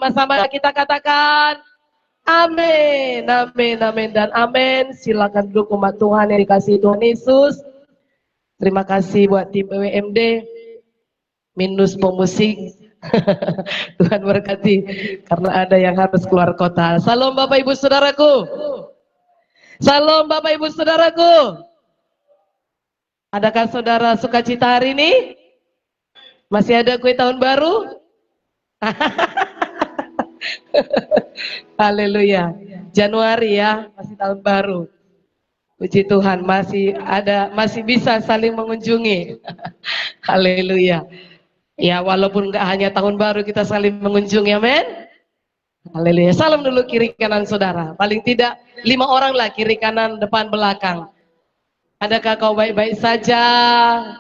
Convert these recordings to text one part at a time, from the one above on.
Sama-sama kita katakan amin, amin, amin, dan amin. Silakan duduk umat Tuhan yang dikasihi Tuhan Yesus. Terima kasih buat tim BWMD, minus pemusik. Tuhan berkati, karena ada yang harus keluar kota. Salam Bapak Ibu Saudaraku. Salam Bapak Ibu Saudaraku. Adakah saudara sukacita hari ini? Masih ada kue tahun baru? Haleluya. Januari ya, masih tahun baru. Puji Tuhan, masih bisa saling mengunjungi. Haleluya. Ya, walaupun nggak hanya tahun baru kita saling mengunjungi, amin. Haleluya. Salam dulu kiri kanan saudara. Paling tidak 5 orang lah, kiri kanan depan belakang. Adakah kau baik-baik saja?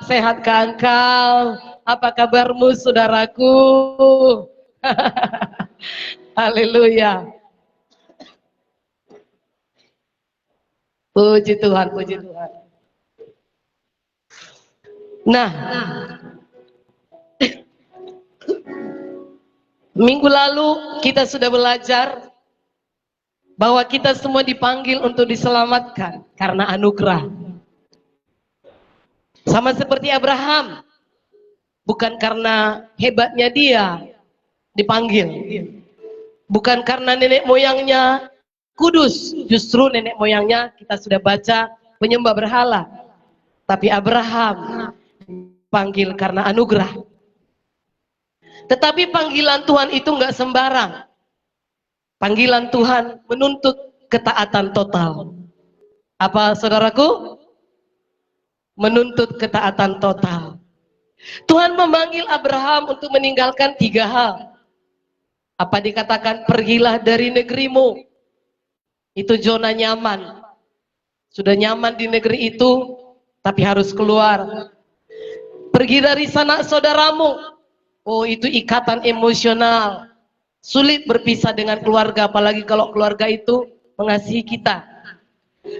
Sehatkah engkau? Apa kabarmu saudaraku? Haleluya. Puji Tuhan, puji Tuhan. Nah, minggu lalu kita sudah belajar bahwa kita semua dipanggil untuk diselamatkan karena anugerah. Sama seperti Abraham, bukan karena hebatnya dia dipanggil, bukan karena nenek moyangnya kudus, justru nenek moyangnya kita sudah baca penyembah berhala, tapi Abraham dipanggil karena anugerah. Tetapi panggilan Tuhan itu nggak sembarang. Panggilan Tuhan menuntut ketaatan total. Apa saudaraku? Menuntut ketaatan total. Tuhan memanggil Abraham untuk meninggalkan 3 hal. Apa dikatakan? Pergilah dari negerimu. Itu zona nyaman. Sudah nyaman di negeri itu, tapi harus keluar. Pergi dari sanak saudaramu. Oh, itu ikatan emosional. Sulit berpisah dengan keluarga, apalagi kalau keluarga itu mengasihi kita.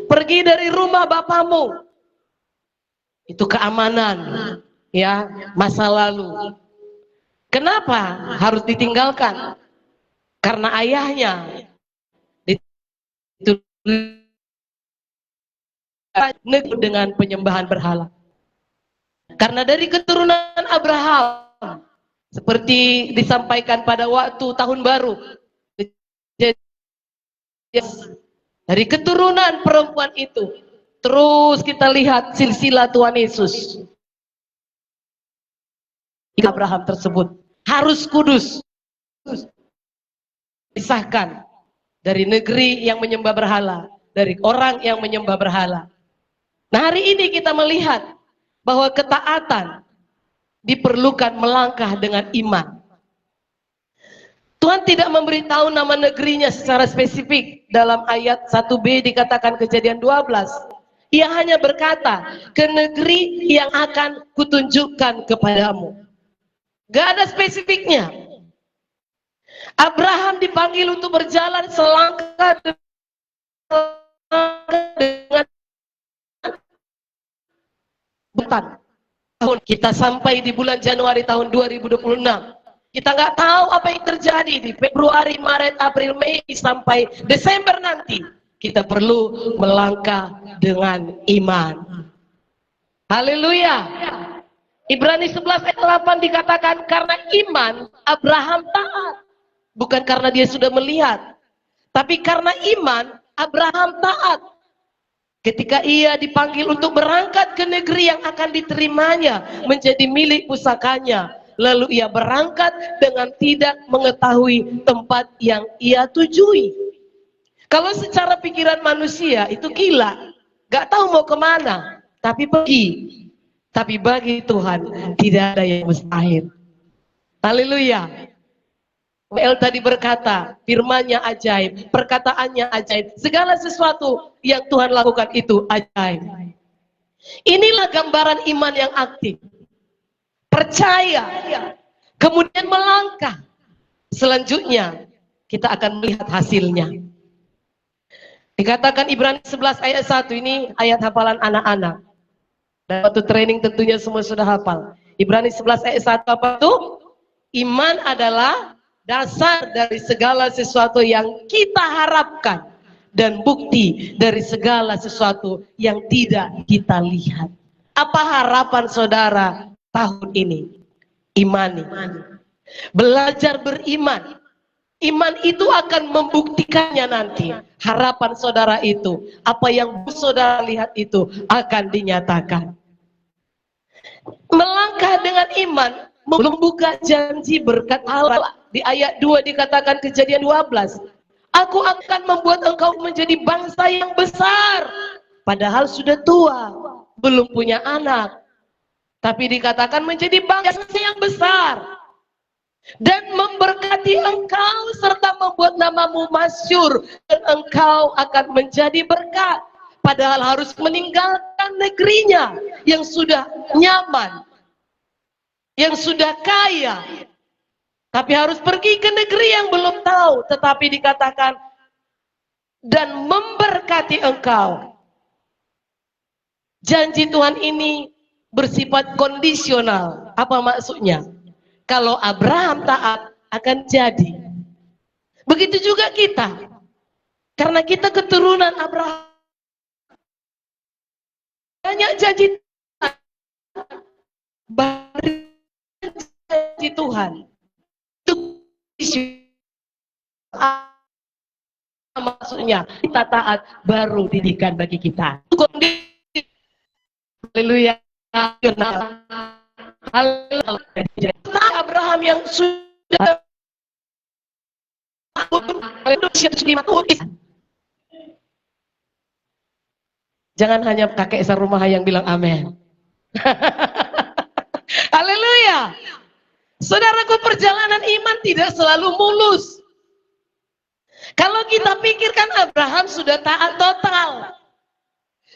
Pergi dari rumah bapamu. Itu keamanan, ya, masa lalu. Kenapa harus ditinggalkan? Karena ayahnya ditulis dengan penyembahan berhala. Karena dari keturunan Abraham, seperti disampaikan pada waktu tahun baru, dari keturunan perempuan itu, terus kita lihat silsilah Tuhan Yesus. Abraham tersebut harus kudus, pisahkan dari negeri yang menyembah berhala, dari orang yang menyembah berhala. Nah, hari ini kita melihat bahwa ketaatan diperlukan melangkah dengan iman. Tuhan tidak memberitahu nama negerinya secara spesifik. Dalam ayat 1b dikatakan Kejadian 12. Ia hanya berkata, ke negeri yang akan kutunjukkan kepadamu. Gak ada spesifiknya. Abraham dipanggil untuk berjalan selangkah dengan betan. Kita sampai di bulan Januari tahun 2026. Kita nggak tahu apa yang terjadi di Februari, Maret, April, Mei sampai Desember nanti. Kita perlu melangkah dengan iman. Haleluya. Ibrani 11 ayat 8 dikatakan karena iman Abraham taat. Bukan karena dia sudah melihat, tapi karena iman Abraham taat. Ketika ia dipanggil untuk berangkat ke negeri yang akan diterimanya menjadi milik pusakanya, lalu ia berangkat dengan tidak mengetahui tempat yang ia tujui. Kalau secara pikiran manusia itu gila, gak tahu mau kemana, tapi pergi. Tapi bagi Tuhan tidak ada yang mustahil. Haleluya. WL tadi berkata, firman-Nya ajaib, perkataannya ajaib, segala sesuatu yang Tuhan lakukan itu ajaib. Inilah gambaran iman yang aktif. Percaya, kemudian melangkah. Selanjutnya, kita akan melihat hasilnya. Dikatakan Ibrani 11 ayat 1, ini ayat hafalan anak-anak. Dan waktu training tentunya semua sudah hafal. Ibrani 11 ayat 1 apa itu? Iman adalah dasar dari segala sesuatu yang kita harapkan, dan bukti dari segala sesuatu yang tidak kita lihat. Apa harapan saudara tahun ini? Imani. Belajar beriman. Iman itu akan membuktikannya nanti. Harapan saudara itu, apa yang saudara lihat itu akan dinyatakan. Melangkah dengan iman, membuka janji berkat Allah. Di ayat 2 dikatakan, Kejadian 12, aku akan membuat engkau menjadi bangsa yang besar. Padahal sudah tua, belum punya anak. Tapi dikatakan menjadi bangsa yang besar. Dan memberkati engkau serta membuat namamu masyhur, dan engkau akan menjadi berkat. Padahal harus meninggalkan negerinya yang sudah nyaman, yang sudah kaya, tapi harus pergi ke negeri yang belum tahu. Tetapi dikatakan, dan memberkati engkau. Janji Tuhan ini bersifat kondisional. Apa maksudnya? Kalau Abraham taat, akan jadi. Begitu juga kita. Karena kita keturunan Abraham. Banyak janji Tuhan. Banyak janji Tuhan. Itu maksudnya kita taat baru didikan bagi kita. Haleluya. Abraham yang sudah jangan hanya kakek serumah yang bilang amin. Haleluya. Saudaraku, perjalanan iman tidak selalu mulus. Kalau kita pikirkan Abraham sudah taat total,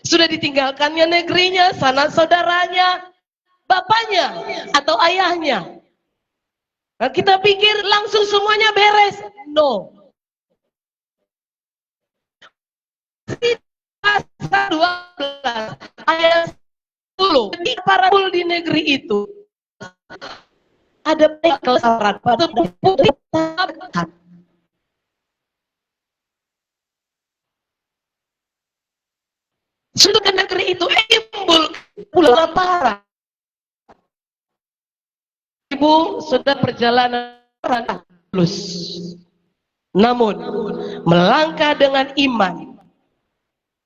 sudah ditinggalkannya negerinya, sanak saudaranya, bapaknya atau ayahnya. Nah, kita pikir langsung semuanya beres. No. Pasal 12 ayat 10. Ketika para di negeri itu ada kesabaran pada putri taat. Sudah ke negeri itu timbul pula lapar. Ibu sudah perjalanan plus. Namun melangkah dengan iman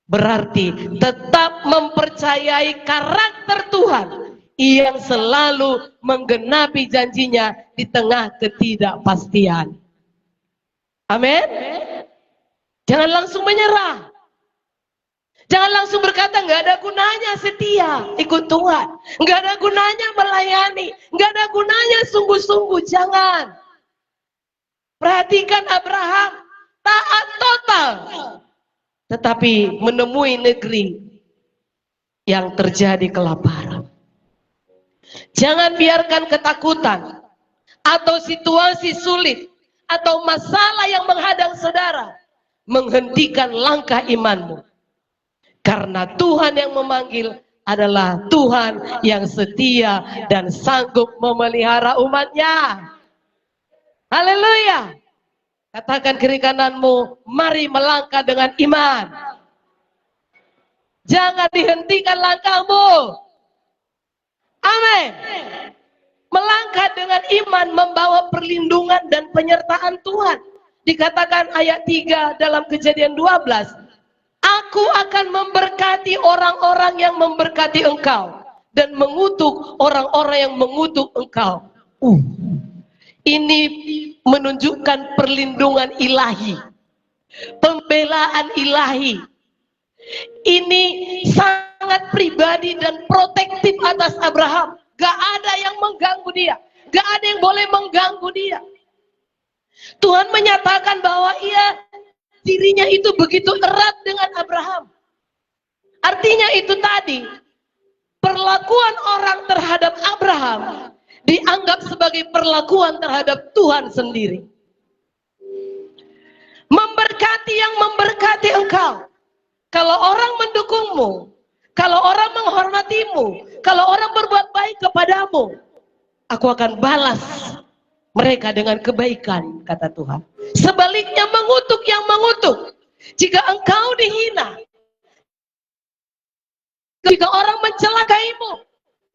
berarti tetap mempercayai karakter Tuhan yang selalu menggenapi janjinya di tengah ketidakpastian. Amin. Jangan langsung menyerah. Jangan langsung berkata nggak ada gunanya setia ikut Tuhan, nggak ada gunanya melayani, nggak ada gunanya sungguh-sungguh. Jangan. Perhatikan Abraham, taat total, tetapi menemui negeri yang terjadi kelaparan. Jangan biarkan ketakutan atau situasi sulit atau masalah yang menghadang saudara menghentikan langkah imanmu. Karena Tuhan yang memanggil adalah Tuhan yang setia dan sanggup memelihara umatnya. Haleluya. Katakan kiri kananmu, mari melangkah dengan iman. Jangan dihentikan langkahmu. Amin. Melangkah dengan iman membawa perlindungan dan penyertaan Tuhan. Dikatakan ayat 3 dalam Kejadian 12. Aku akan memberkati orang-orang yang memberkati engkau dan mengutuk orang-orang yang mengutuk engkau. Ini menunjukkan perlindungan ilahi, pembelaan ilahi. Ini sangat pribadi dan protektif atas Abraham. Gak ada yang mengganggu dia, gak ada yang boleh mengganggu dia. Tuhan menyatakan bahwa dirinya itu begitu erat dengan Abraham. Artinya itu tadi, perlakuan orang terhadap Abraham dianggap sebagai perlakuan terhadap Tuhan sendiri. Memberkati yang memberkati engkau. Kalau orang mendukungmu, kalau orang menghormatimu, kalau orang berbuat baik kepadamu, aku akan balas mereka dengan kebaikan, kata Tuhan. Sebaliknya mengutuk yang mengutuk. Jika engkau dihina, jika orang mencelakaimu,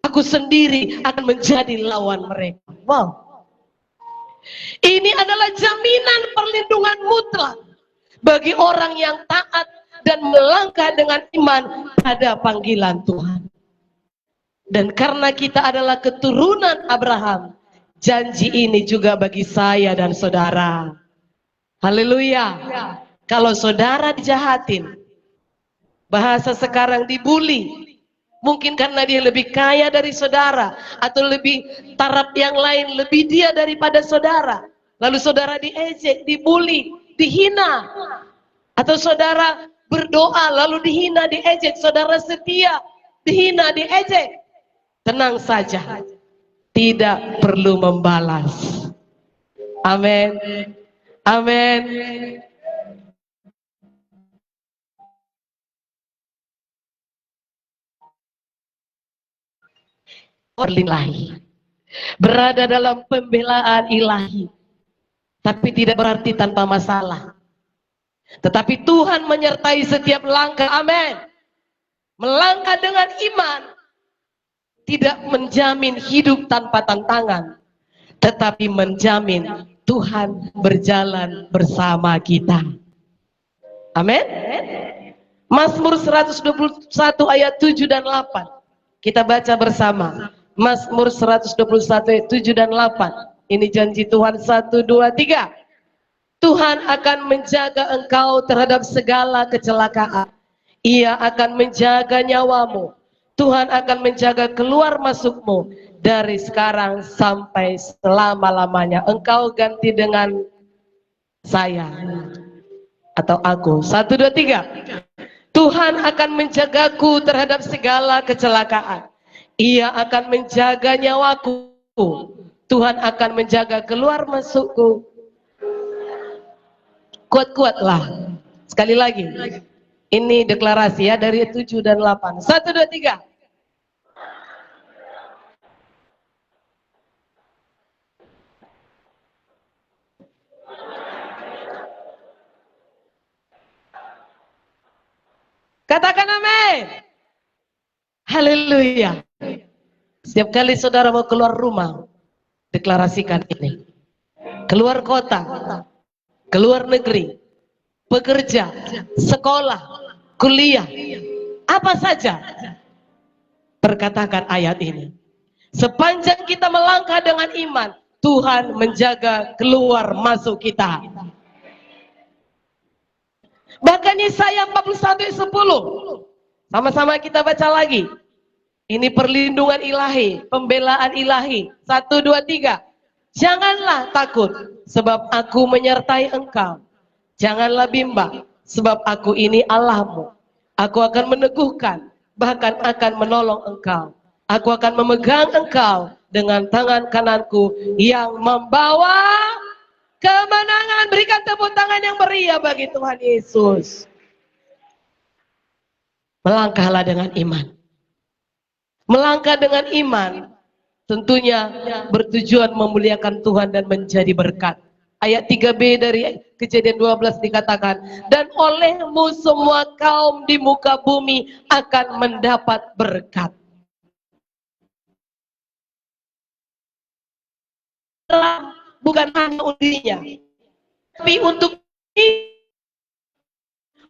aku sendiri akan menjadi lawan mereka. Wow. Ini adalah jaminan perlindungan mutlak bagi orang yang taat dan melangkah dengan iman pada panggilan Tuhan. Dan karena kita adalah keturunan Abraham, janji ini juga bagi saya dan saudara. Haleluya. Kalau saudara dijahatin, bahasa sekarang dibully, mungkin karena dia lebih kaya dari saudara, atau lebih taraf yang lain, lebih dia daripada saudara. Lalu saudara diejek, dibully, dihina. Atau saudara berdoa lalu dihina, diejek. Saudara setia, dihina, diejek. Tenang saja, tidak perlu membalas. Amin. Amin. Ilahi, berada dalam pembelaan ilahi, tapi tidak berarti tanpa masalah. Tetapi Tuhan menyertai setiap langkah. Amin. Melangkah dengan iman tidak menjamin hidup tanpa tantangan, tetapi menjamin Tuhan berjalan bersama kita. Amin. Mazmur 121 ayat 7 dan 8. Kita baca bersama. Mazmur 121 ayat 7 dan 8. Ini janji Tuhan. 1, 2, 3. Tuhan akan menjaga engkau terhadap segala kecelakaan. Ia akan menjaga nyawamu. Tuhan akan menjaga keluar masukmu dari sekarang sampai selama-lamanya. Engkau ganti dengan saya atau aku. 1, 2, 3. Tuhan akan menjagaku terhadap segala kecelakaan. Ia akan menjaga nyawaku. Tuhan akan menjaga keluar masukku. Kuat-kuatlah. Sekali lagi. Ini deklarasi ya dari 7 dan 8. 1, 2, 3. Katakan amin. Haleluya. Setiap kali saudara mau keluar rumah, deklarasikan ini. Keluar kota, keluar negeri, bekerja, sekolah, kuliah, apa saja. Perkatakan ayat ini. Sepanjang kita melangkah dengan iman, Tuhan menjaga keluar masuk kita. Bahkan Yesaya 41 ayat 10. Sama-sama kita baca lagi. Ini perlindungan ilahi, pembelaan ilahi. 1, 2, 3. Janganlah takut, sebab aku menyertai engkau. Janganlah bimbang, sebab aku ini Allahmu. Aku akan meneguhkan, bahkan akan menolong engkau. Aku akan memegang engkau dengan tangan kananku yang membawa kemenangan. Berikan tepuk tangan yang meriah bagi Tuhan Yesus. Melangkahlah dengan iman. Melangkah dengan iman tentunya bertujuan memuliakan Tuhan dan menjadi berkat. Ayat 3b dari Kejadian 12 dikatakan, dan olehmu semua kaum di muka bumi akan mendapat berkat. Bukan hanya undinya, tapi untuk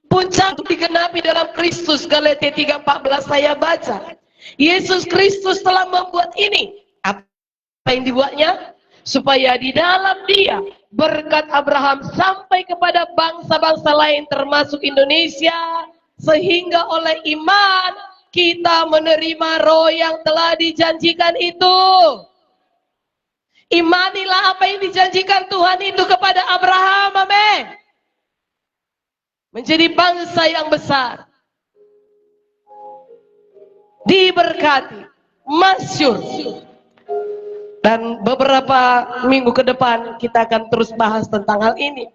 puncak untuk digenapi dalam Kristus. Galatia 3:14 saya baca. Yesus Kristus telah membuat ini. Apa yang dibuatnya? Supaya di dalam dia berkat Abraham sampai kepada bangsa-bangsa lain termasuk Indonesia. Sehingga oleh iman kita menerima roh yang telah dijanjikan itu. Imanilah apa yang dijanjikan Tuhan itu kepada Abraham. Amin. Menjadi bangsa yang besar, diberkati, masyhur. Dan beberapa minggu ke depan kita akan terus bahas tentang hal ini.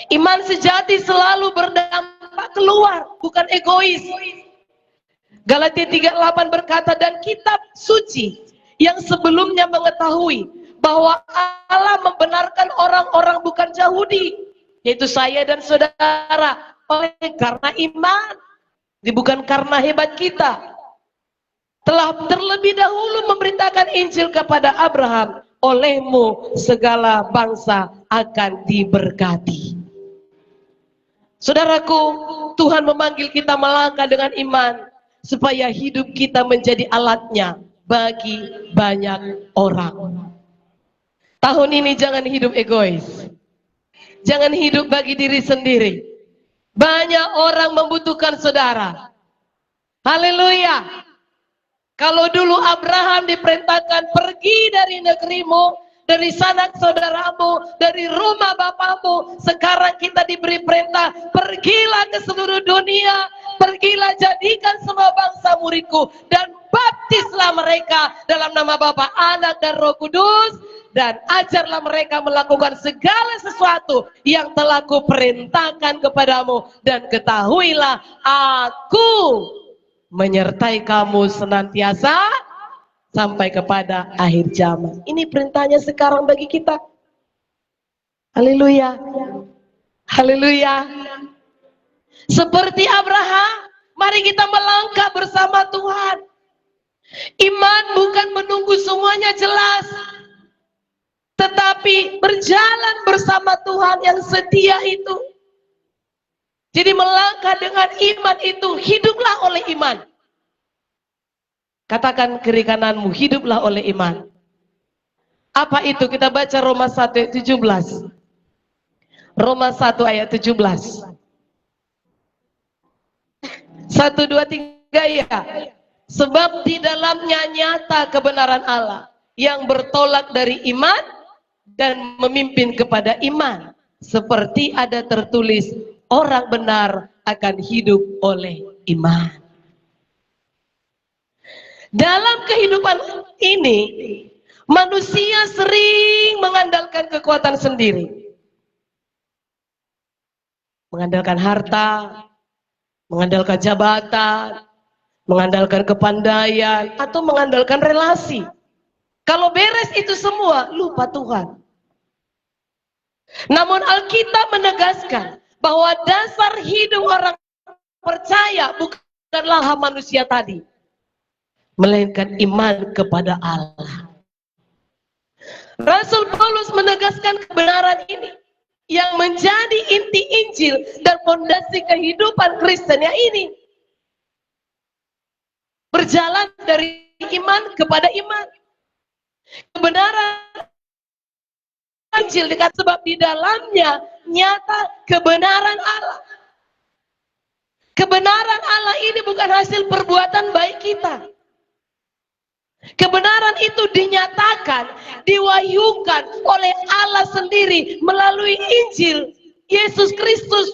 Iman sejati selalu berdampak keluar, bukan egois. Galatia 3:8 berkata, dan kitab suci yang sebelumnya mengetahui bahwa Allah membenarkan orang-orang bukan Yahudi, yaitu saya dan saudara, oleh karena iman, bukan karena hebat kita. Telah terlebih dahulu memberitakan Injil kepada Abraham, olehmu segala bangsa akan diberkati. Saudaraku, Tuhan memanggil kita melangkah dengan iman, supaya hidup kita menjadi alatnya bagi banyak orang. Tahun ini jangan hidup egois. Jangan hidup bagi diri sendiri. Banyak orang membutuhkan saudara. Haleluya. Kalau dulu Abraham diperintahkan pergi dari negerimu, dari sanak saudaramu, dari rumah bapamu, sekarang kita diberi perintah, pergilah ke seluruh dunia, pergilah jadikan semua bangsa muridku, dan baptislah mereka dalam nama Bapa, Anak, dan Roh Kudus, dan ajarlah mereka melakukan segala sesuatu yang telah kuperintahkan kepadamu, dan ketahuilah aku menyertai kamu senantiasa sampai kepada akhir zaman. Ini perintahnya sekarang bagi kita. Haleluya. Haleluya. Seperti Abraham, mari kita melangkah bersama Tuhan. Iman bukan menunggu semuanya jelas, tetapi berjalan bersama Tuhan yang setia itu. Jadi melangkah dengan iman itu, hiduplah oleh iman. Katakan kiri kananmu, hiduplah oleh iman. Apa itu? Kita baca Roma 1 ayat 17. Roma 1 ayat 17. 1, 2, 3 ya. Sebab di dalamnya nyata kebenaran Allah yang bertolak dari iman dan memimpin kepada iman. Seperti ada tertulis, orang benar akan hidup oleh iman. Dalam kehidupan ini, manusia sering mengandalkan kekuatan sendiri. Mengandalkan harta, mengandalkan jabatan, mengandalkan kepandaian, atau mengandalkan relasi. Kalau beres itu semua, lupa Tuhan. Namun Alkitab menegaskan bahwa dasar hidup orang percaya bukanlah manusia tadi, melainkan iman kepada Allah. Rasul Paulus menegaskan kebenaran ini yang menjadi inti Injil dan fondasi kehidupan Kristennya ini. Berjalan dari iman kepada iman. Kebenaran Injil dekat, sebab di dalamnya nyata kebenaran Allah. Kebenaran Allah ini bukan hasil perbuatan baik kita. Kebenaran itu dinyatakan, diwahyukan oleh Allah sendiri melalui Injil Yesus Kristus.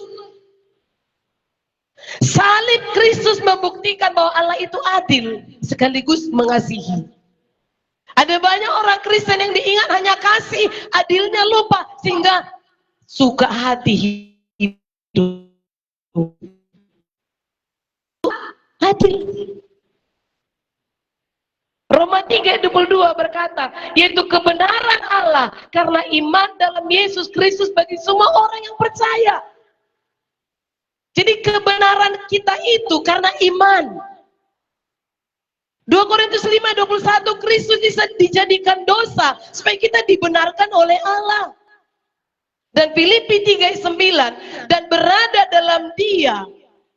Salib Kristus membuktikan bahwa Allah itu adil sekaligus mengasihi. Ada banyak orang Kristen yang diingat hanya kasih, adilnya lupa, sehingga suka hati hidup adil. Roma 3:22 berkata, yaitu kebenaran Allah karena iman dalam Yesus Kristus bagi semua orang yang percaya. Jadi kebenaran kita itu karena iman. 2 Korintus 5:21, Kristus dijadikan dosa supaya kita dibenarkan oleh Allah. Dan Filipi 3:9, dan berada dalam Dia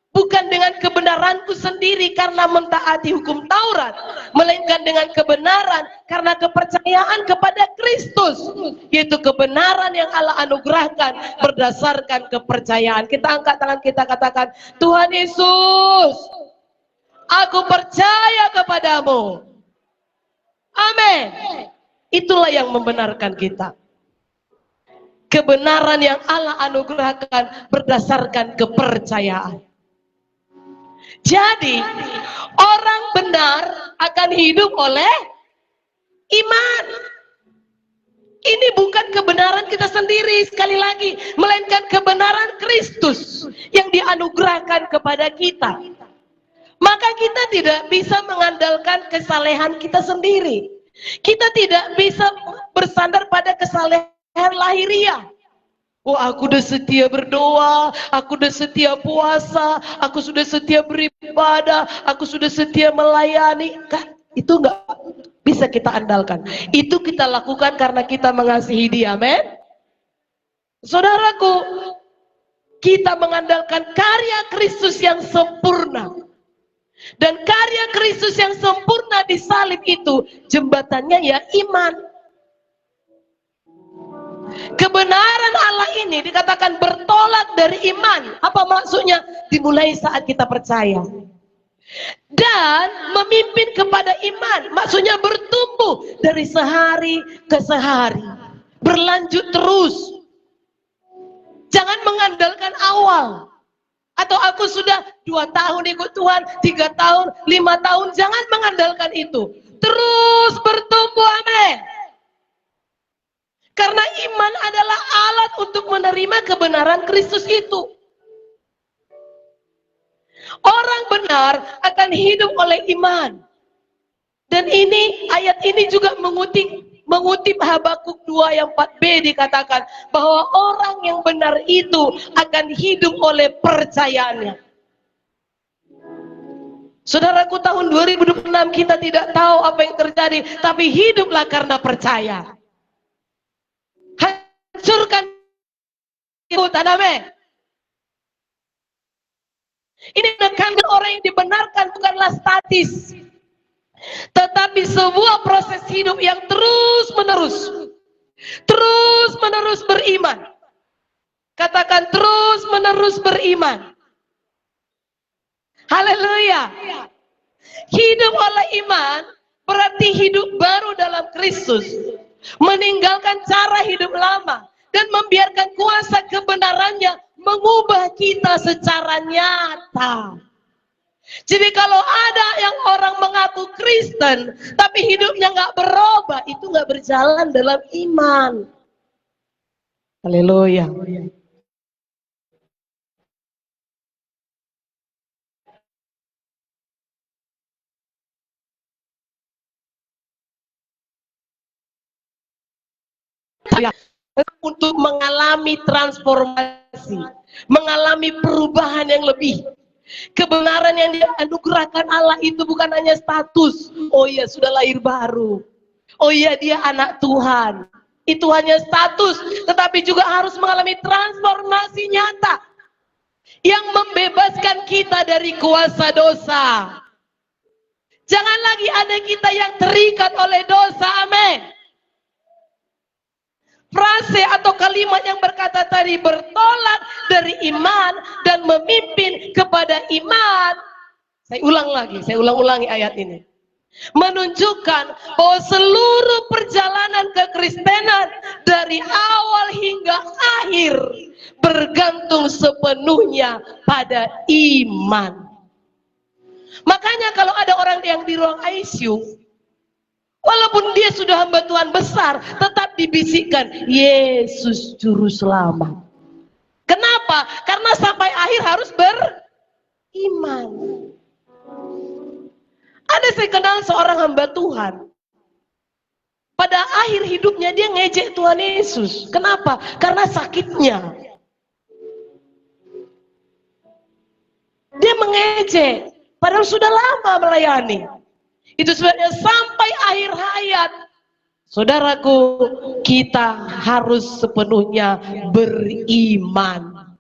bukan dengan kebenaranku sendiri karena mentaati hukum Taurat, melainkan dengan kebenaran karena kepercayaan kepada Kristus, yaitu kebenaran yang Allah anugerahkan berdasarkan kepercayaan. Kita angkat tangan kita, katakan, Tuhan Yesus, aku percaya kepadamu. Amin. Itulah yang membenarkan kita. Kebenaran yang Allah anugerahkan berdasarkan kepercayaan. Jadi, orang benar akan hidup oleh iman. Ini bukan kebenaran kita sendiri, sekali lagi, melainkan kebenaran Kristus yang dianugerahkan kepada kita. Maka kita tidak bisa mengandalkan kesalehan kita sendiri. Kita tidak bisa bersandar pada kesalehan lahiriah. Oh, aku udah setia berdoa, aku udah setia puasa, aku sudah setia beribadah, aku sudah setia melayani. Itu nggak bisa kita andalkan. Itu kita lakukan karena kita mengasihi Dia, amin. Saudaraku, kita mengandalkan karya Kristus yang sempurna. Dan karya Kristus yang sempurna di salib itu, jembatannya ya iman. Kebenaran Allah ini dikatakan bertolak dari iman. Apa maksudnya? Dimulai saat kita percaya. Dan memimpin kepada iman. Maksudnya bertumbuh dari sehari ke sehari. Berlanjut terus. Jangan mengandalkan awal. Atau aku sudah 2 tahun ikut Tuhan, 3 tahun, 5 tahun. Jangan mengandalkan itu. Terus bertumbuh, amin. Karena iman adalah alat untuk menerima kebenaran Kristus itu. Orang benar akan hidup oleh iman. Dan ini, ayat ini juga mengutip Habakuk 2 yang 4b dikatakan bahwa orang yang benar itu akan hidup oleh percayaannya. Saudaraku, tahun 2026 kita tidak tahu apa yang terjadi, tapi hiduplah karena percaya. Hancurkan ikutan, amin. Ini menekankan orang yang dibenarkan bukanlah statis, tetapi sebuah proses hidup yang terus menerus beriman. Katakan terus menerus beriman. Haleluya. Hidup oleh iman berarti hidup baru dalam Kristus, meninggalkan cara hidup lama dan membiarkan kuasa kebenarannya mengubah kita secara nyata. Jadi kalau ada yang orang mengaku Kristen tapi hidupnya nggak berubah, itu nggak berjalan dalam iman. Haleluya. Untuk mengalami transformasi, mengalami perubahan yang lebih. Kebenaran yang dianugerahkan Allah itu bukan hanya status. Oh iya, sudah lahir baru. Oh iya, dia anak Tuhan. Itu hanya status, tetapi juga harus mengalami transformasi nyata yang membebaskan kita dari kuasa dosa. Jangan lagi ada kita yang terikat oleh dosa, amin. Frase atau kalimat yang berkata tadi bertolak dari iman dan memimpin kepada iman. Saya ulang-ulangi ayat ini. Menunjukkan bahwa seluruh perjalanan kekristenan dari awal hingga akhir bergantung sepenuhnya pada iman. Makanya kalau ada orang yang di ruang ICU, walaupun dia sudah hamba Tuhan besar, tetap dibisikkan, Yesus Juru Selamat. Kenapa? Karena sampai akhir harus beriman. Ada saya kenal seorang hamba Tuhan. Pada akhir hidupnya dia ngejek Tuhan Yesus. Kenapa? Karena sakitnya. Dia mengejek. Padahal sudah lama melayani. Itu sebabnya sampai akhir hayat, saudaraku, kita harus sepenuhnya beriman.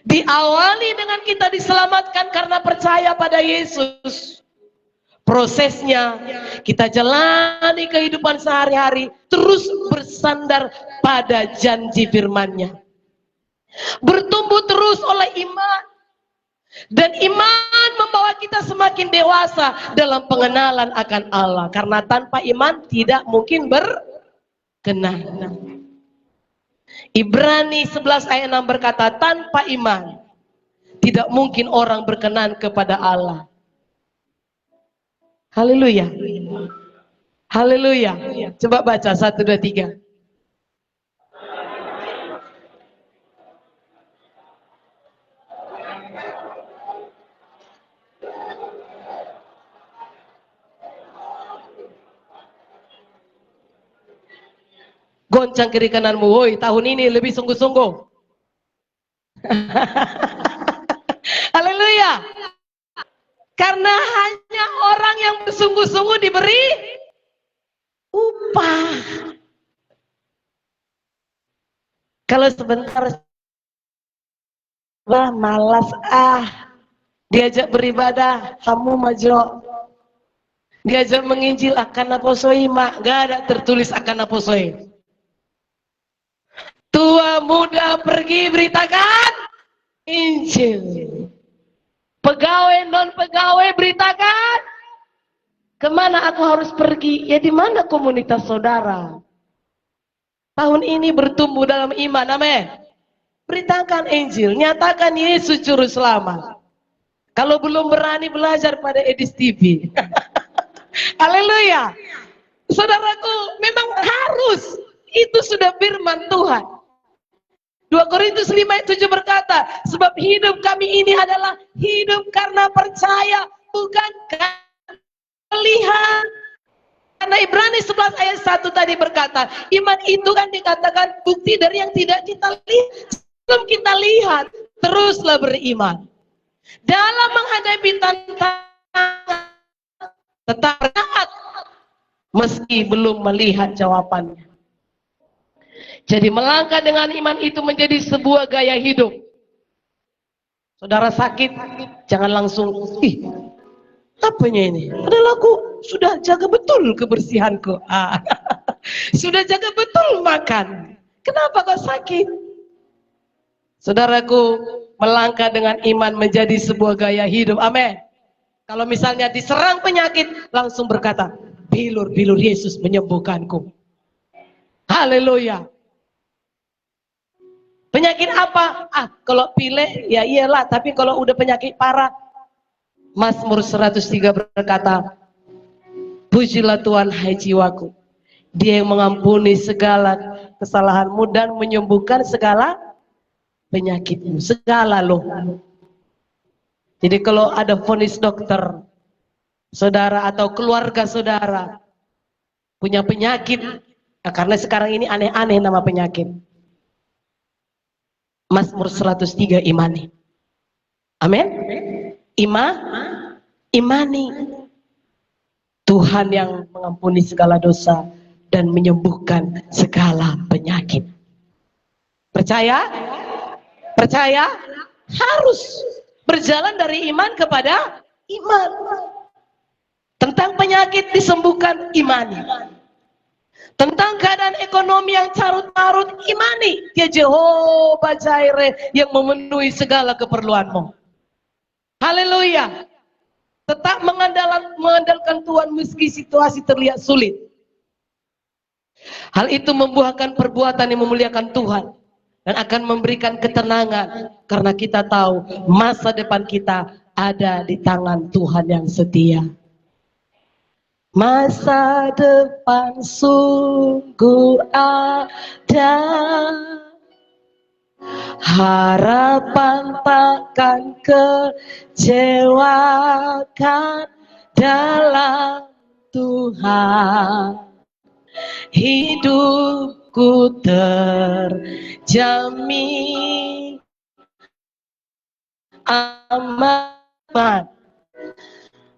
Diawali dengan kita diselamatkan karena percaya pada Yesus. Prosesnya, kita jalani kehidupan sehari-hari, terus bersandar pada janji firman-Nya. Bertumbuh terus oleh iman. Dan iman membawa kita semakin dewasa dalam pengenalan akan Allah. Karena tanpa iman tidak mungkin berkenan. Ibrani 11 ayat 6 berkata, tanpa iman tidak mungkin orang berkenan kepada Allah. Haleluya. Haleluya. Coba baca 1, 2, 3. Goncang kiri kananmu, woi tahun ini lebih sungguh-sungguh. Haleluya. Karena hanya orang yang bersungguh-sungguh diberi upah. Kalau sebentar, wah malas diajak beribadah, kamu majo. Diajak menginjil akan aposoi, mak, gak ada tertulis akan aposoi. Tua muda pergi beritakan Injil. Pegawai non pegawai beritakan. Kemana aku harus pergi? Ya di mana komunitas saudara? Tahun ini bertumbuh dalam iman, amin. Beritakan Injil, nyatakan Yesus juru selamat. Kalau belum berani belajar pada Edis TV. Haleluya. Saudaraku, memang harus. Itu sudah firman Tuhan. 2 Korintus 5 ayat 7 berkata, sebab hidup kami ini adalah hidup karena percaya, bukan karena melihat. Karena Ibrani 11 ayat 1 tadi berkata, iman itu kan dikatakan bukti dari yang tidak kita lihat. Sebelum kita lihat, teruslah beriman. Dalam menghadapi tantangan, tetap taat meski belum melihat jawabannya. Jadi melangkah dengan iman itu menjadi sebuah gaya hidup. Saudara sakit, jangan langsung, apanya ini? Padahal aku sudah jaga betul kebersihanku. Sudah jaga betul makan. Kenapa kau sakit? Saudaraku, melangkah dengan iman menjadi sebuah gaya hidup. Amin. Kalau misalnya diserang penyakit, langsung berkata, bilur-bilur Yesus menyembuhkanku. Haleluya. Penyakit apa? Kalau pilek, ya iyalah. Tapi kalau udah penyakit parah, Mazmur 103 berkata, pujilah Tuhan hai jiwaku. Dia yang mengampuni segala kesalahanmu dan menyembuhkan segala penyakitmu. Segala loh. Jadi kalau ada vonis dokter, saudara atau keluarga saudara punya penyakit, karena sekarang ini aneh-aneh nama penyakit. Mazmur 103 imani. Amin. Imani Tuhan yang mengampuni segala dosa dan menyembuhkan segala penyakit. Percaya? Percaya? Harus berjalan dari iman kepada iman. Tentang penyakit disembuhkan, imani. Tentang keadaan ekonomi yang carut-marut, imani. Dia Jehovah Jireh yang memenuhi segala keperluanmu. Haleluya. Tetap mengandalkan Tuhan meski situasi terlihat sulit. Hal itu membuahkan perbuatan yang memuliakan Tuhan dan akan memberikan ketenangan karena kita tahu masa depan kita ada di tangan Tuhan yang setia. Masa depan sungguh ada, harapan takkan kecewakan dalam Tuhan. Hidupku terjamin aman.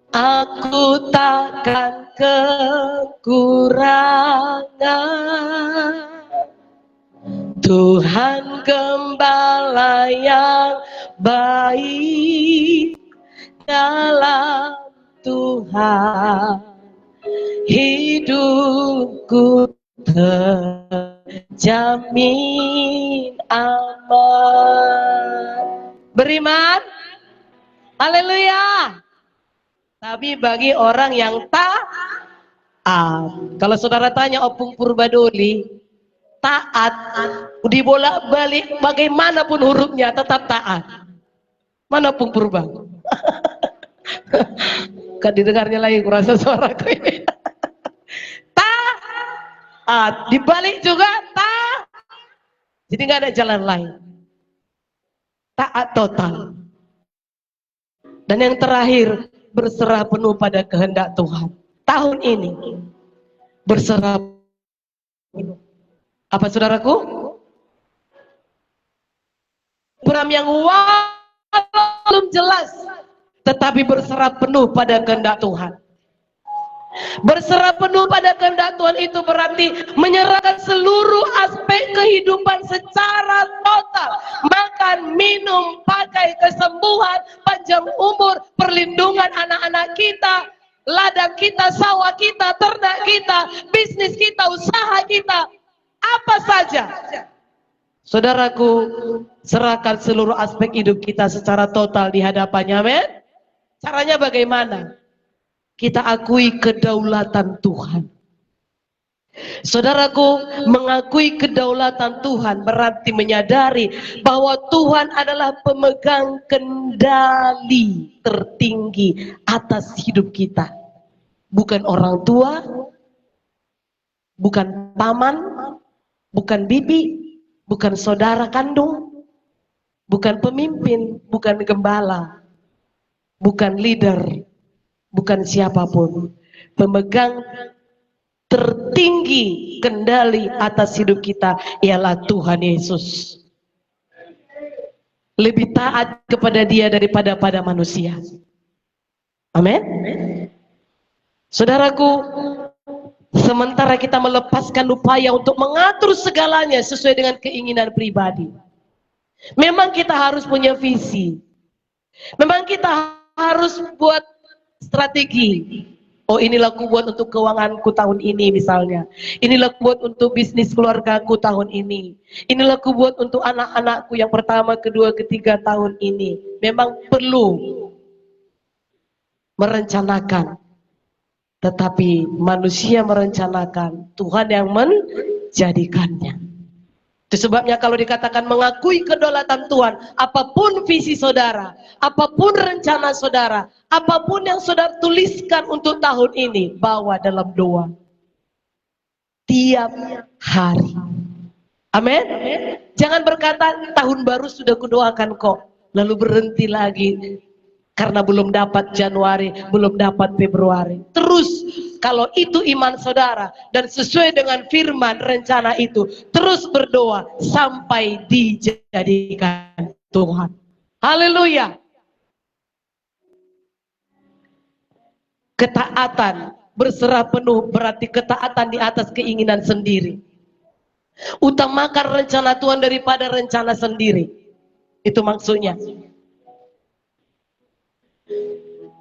Aku takkan kekurangan. Tuhan gembala yang baik, dalam Tuhan hidupku terjamin aman. Beriman? Haleluya. Tapi bagi orang yang taat, kalau saudara tanya Opung Purbadoli, taat dibolak-balik bagaimanapun hurufnya tetap taat. Mana Opung Purba? Kan didengarnya lagi kurasa suaraku ini. Taat, dibalik juga taat. Jadi nggak ada jalan lain. Taat total. Dan yang terakhir, berserah penuh pada kehendak Tuhan. Tahun ini berserah penuh. Apa saudaraku? Program yang belum jelas, tetapi berserah penuh pada kehendak Tuhan. Berserah penuh pada kehendak Tuhan itu berarti menyerahkan seluruh aspek kehidupan secara total. Makan, minum, pakai, kesembuhan, panjang umur, perlindungan anak-anak kita, ladang kita, sawah kita, ternak kita, bisnis kita, usaha kita, apa saja. Saudaraku, serahkan seluruh aspek hidup kita secara total di hadapannya, amin. Caranya bagaimana? Kita akui kedaulatan Tuhan. Saudaraku, mengakui kedaulatan Tuhan berarti menyadari bahwa Tuhan adalah pemegang kendali tertinggi atas hidup kita. Bukan orang tua, bukan paman, bukan bibi, bukan saudara kandung, bukan pemimpin, bukan gembala, bukan leader, bukan siapapun. Pemegang tertinggi kendali atas hidup kita ialah Tuhan Yesus. Lebih taat kepada Dia daripada pada manusia. Amin. Saudaraku, sementara kita melepaskan upaya untuk mengatur segalanya sesuai dengan keinginan pribadi, memang kita harus punya visi. Memang kita harus buat strategi. Oh, inilah aku buat untuk keuanganku tahun ini misalnya. Inilah aku buat untuk bisnis keluargaku tahun ini. Inilah aku buat untuk anak-anakku yang pertama, kedua, ketiga tahun ini. Memang perlu merencanakan. Tetapi manusia merencanakan, Tuhan yang menjadikannya. Itu sebabnya kalau dikatakan mengakui kedaulatan Tuhan, apapun visi saudara, apapun rencana saudara, apapun yang saudara tuliskan untuk tahun ini, bawa dalam doa. Tiap hari. Amin. Jangan berkata tahun baru sudah kudoakan kok, lalu berhenti lagi karena belum dapat Januari, belum dapat Februari. Terus, kalau itu iman saudara dan sesuai dengan firman rencana itu, terus berdoa sampai dijadikan Tuhan. Haleluya. Ketaatan, berserah penuh berarti ketaatan di atas keinginan sendiri. Utamakan rencana Tuhan daripada rencana sendiri. Itu maksudnya.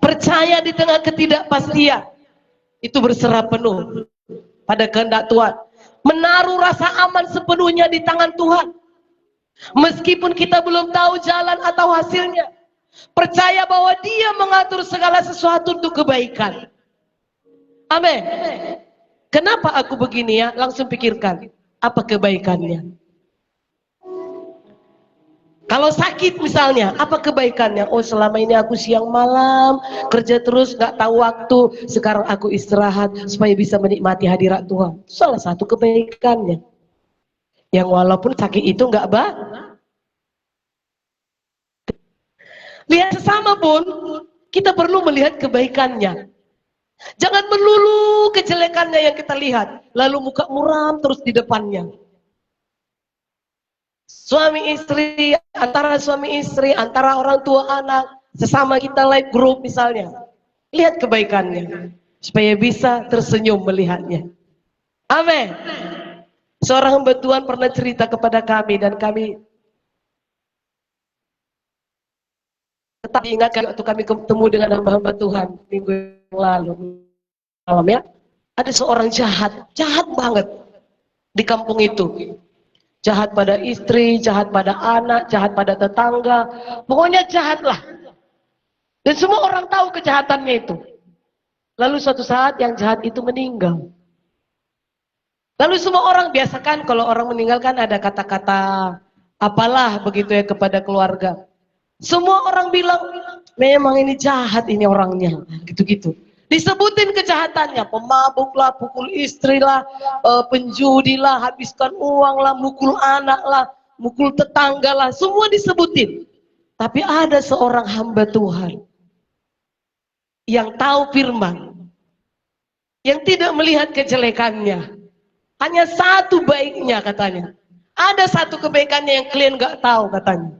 Percaya di tengah ketidakpastian. Itu berserah penuh pada kehendak Tuhan. Menaruh rasa aman sepenuhnya di tangan Tuhan. Meskipun kita belum tahu jalan atau hasilnya. Percaya bahwa Dia mengatur segala sesuatu untuk kebaikan. Amin. Kenapa aku begini ya? Langsung pikirkan. Apa kebaikannya? Kalau sakit misalnya, apa kebaikannya? Oh, selama ini aku siang malam kerja terus, gak tahu waktu. Sekarang aku istirahat supaya bisa menikmati hadirat Tuhan. Salah satu kebaikannya. Yang walaupun sakit itu gak lihat sesama pun kita perlu melihat kebaikannya. Jangan melulu kejelekannya yang kita lihat, lalu muka muram terus di depannya. Suami istri, antara suami istri, antara orang tua anak, sesama kita live group misalnya. Lihat kebaikannya, supaya bisa tersenyum melihatnya. Amin. Seorang hamba Tuhan pernah cerita kepada kami, dan kami tetap ingat waktu kami ketemu dengan hamba-hamba Tuhan minggu yang lalu. Malam ya, ada seorang jahat banget di kampung itu. Jahat pada istri, jahat pada anak, jahat pada tetangga. Pokoknya jahatlah. Dan semua orang tahu kejahatannya itu. Lalu suatu saat yang jahat itu meninggal. Lalu semua orang biasakan kalau orang meninggal kan ada kata-kata apalah begitu ya kepada keluarga. Semua orang bilang memang ini jahat ini orangnya. Gitu-gitu. Disebutin kejahatannya, pemabuk lah, pukul istri lah, penjudi lah, habiskan uang lah, mukul anak lah, mukul tetangga lah, semua disebutin. Tapi ada seorang hamba Tuhan yang tahu firman, yang tidak melihat kejelekannya, Hanya satu baiknya katanya. Ada satu kebaikannya yang kalian gak tahu katanya.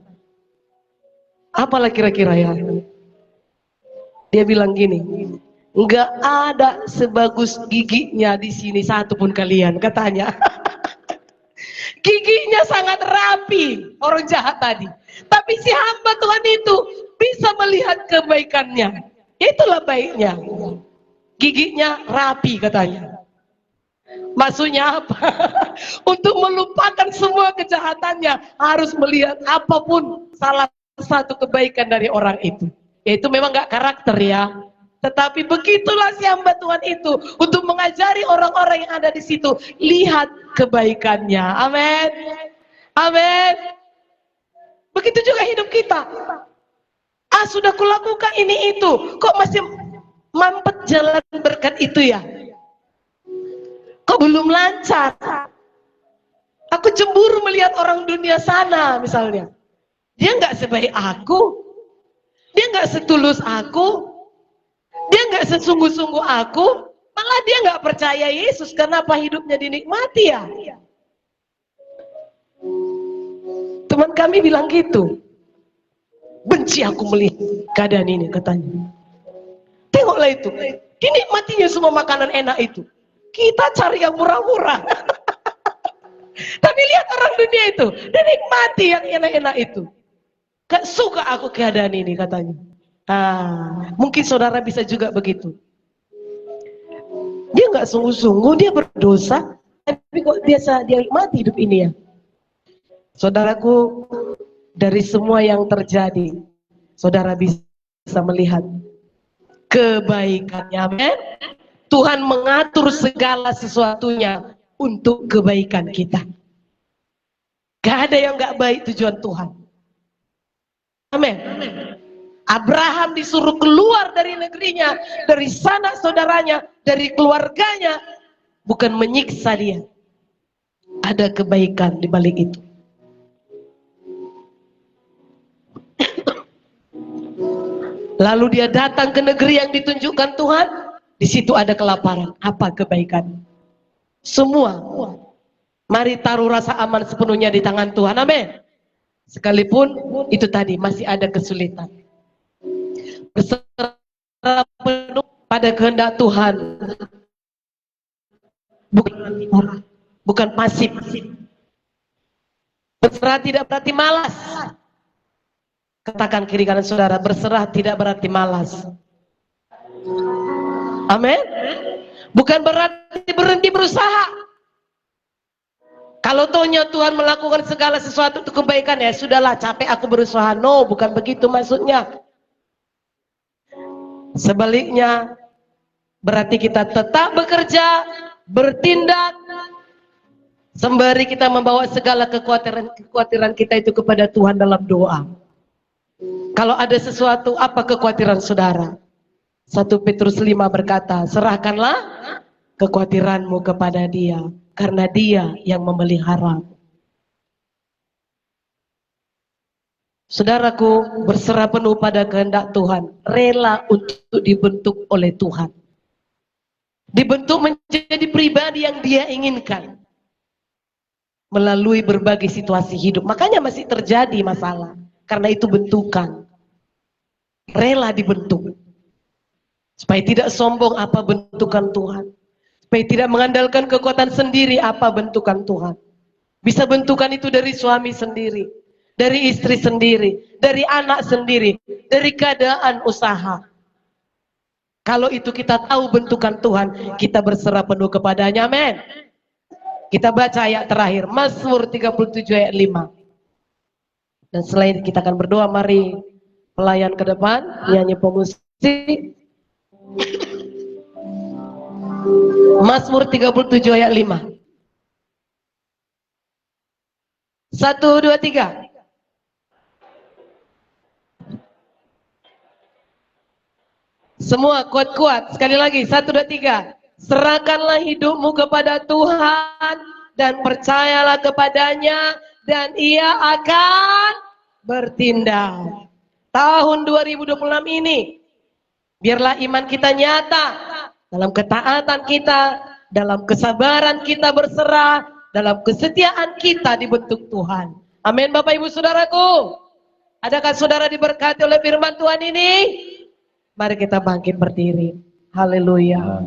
Apalah kira-kira ya? Dia bilang gini, nggak ada sebagus giginya di sini satupun kalian katanya. Giginya sangat rapi orang jahat tadi. Tapi si hamba Tuhan itu bisa melihat kebaikannya. Itulah baiknya. Giginya rapi katanya. Maksudnya apa? Untuk melupakan semua kejahatannya harus melihat apapun salah satu kebaikan dari orang itu. Itu memang gak karakter ya. Tetapi begitulah si hamba Tuhan itu untuk mengajari orang-orang yang ada di situ lihat kebaikannya. Amin. Amin. Begitu juga hidup kita. Sudah kulakukan ini itu, kok masih mampet jalan berkat itu ya? Kok belum lancar? Aku cemburu melihat orang dunia sana misalnya. Dia nggak sebaik aku, dia nggak setulus aku, dia nggak sesungguh-sungguh aku, malah dia nggak percaya Yesus. Kenapa hidupnya dinikmati ya? Teman kami bilang gitu. Benci aku melihat keadaan ini katanya. Tengoklah itu, dinikmatinya semua makanan enak itu. Kita cari yang murah-murah. Tapi lihat orang dunia itu, dia nikmati yang enak-enak itu. Gak suka aku keadaan ini katanya. Mungkin saudara bisa juga begitu. Dia gak sungguh-sungguh, dia berdosa, tapi kok biasa dia nikmati hidup ini ya. Saudaraku, dari semua yang terjadi, saudara bisa melihat kebaikannya. Amin. Tuhan mengatur segala sesuatunya untuk kebaikan kita. Gak ada yang gak baik tujuan Tuhan. Amin. Abraham disuruh keluar dari negerinya, dari sanak saudaranya, dari keluarganya, bukan menyiksa dia. Ada kebaikan di balik itu. Lalu dia datang ke negeri yang ditunjukkan Tuhan. Di situ ada kelaparan. Apa kebaikan? Semua. Mari taruh rasa aman sepenuhnya di tangan Tuhan. Amin. Sekalipun itu tadi masih ada kesulitan. Berserah penuh pada kehendak Tuhan. Bukan pasif. Berserah tidak berarti malas. Katakan kiri kanan saudara, berserah tidak berarti malas. Amin. Bukan berarti berhenti berusaha. Kalau tohnya Tuhan melakukan segala sesuatu untuk kebaikan, ya sudahlah, capek aku berusaha. No, bukan begitu maksudnya. Sebaliknya, berarti kita tetap bekerja, bertindak, sembari kita membawa segala kekhawatiran kita itu kepada Tuhan dalam doa. Kalau ada sesuatu, apa kekhawatiran saudara? 1 Petrus 5 berkata, serahkanlah kekhawatiranmu kepada Dia, karena Dia yang memelihara. Saudaraku, berserah penuh pada kehendak Tuhan, rela untuk dibentuk oleh Tuhan. Dibentuk menjadi pribadi yang Dia inginkan. Melalui berbagai situasi hidup. Makanya masih terjadi masalah. Karena itu bentukan. Rela dibentuk. Supaya tidak sombong, apa bentukan Tuhan. Supaya tidak mengandalkan kekuatan sendiri, apa bentukan Tuhan. Bisa bentukan itu dari suami sendiri, dari istri sendiri, dari anak sendiri, dari keadaan usaha. Kalau itu kita tahu bentukan Tuhan, kita berserah penuh kepadanya. Amin. Kita baca ayat terakhir, Mazmur 37 ayat 5. Dan selain kita akan berdoa, mari pelayan ke depan, nyanyi pemusik. Mazmur 37 ayat 5. 1, 2, 3. Semua kuat-kuat. Sekali lagi, 1, 2, 3. Serahkanlah hidupmu kepada Tuhan dan percayalah kepadanya, dan Ia akan bertindak. Tahun 2026 ini, biarlah iman kita nyata dalam ketaatan kita, dalam kesabaran kita berserah, dalam kesetiaan kita dibentuk Tuhan. Amin Bapak Ibu Saudaraku. Adakah saudara diberkati oleh firman Tuhan ini? Mari kita bangkit berdiri. Haleluya.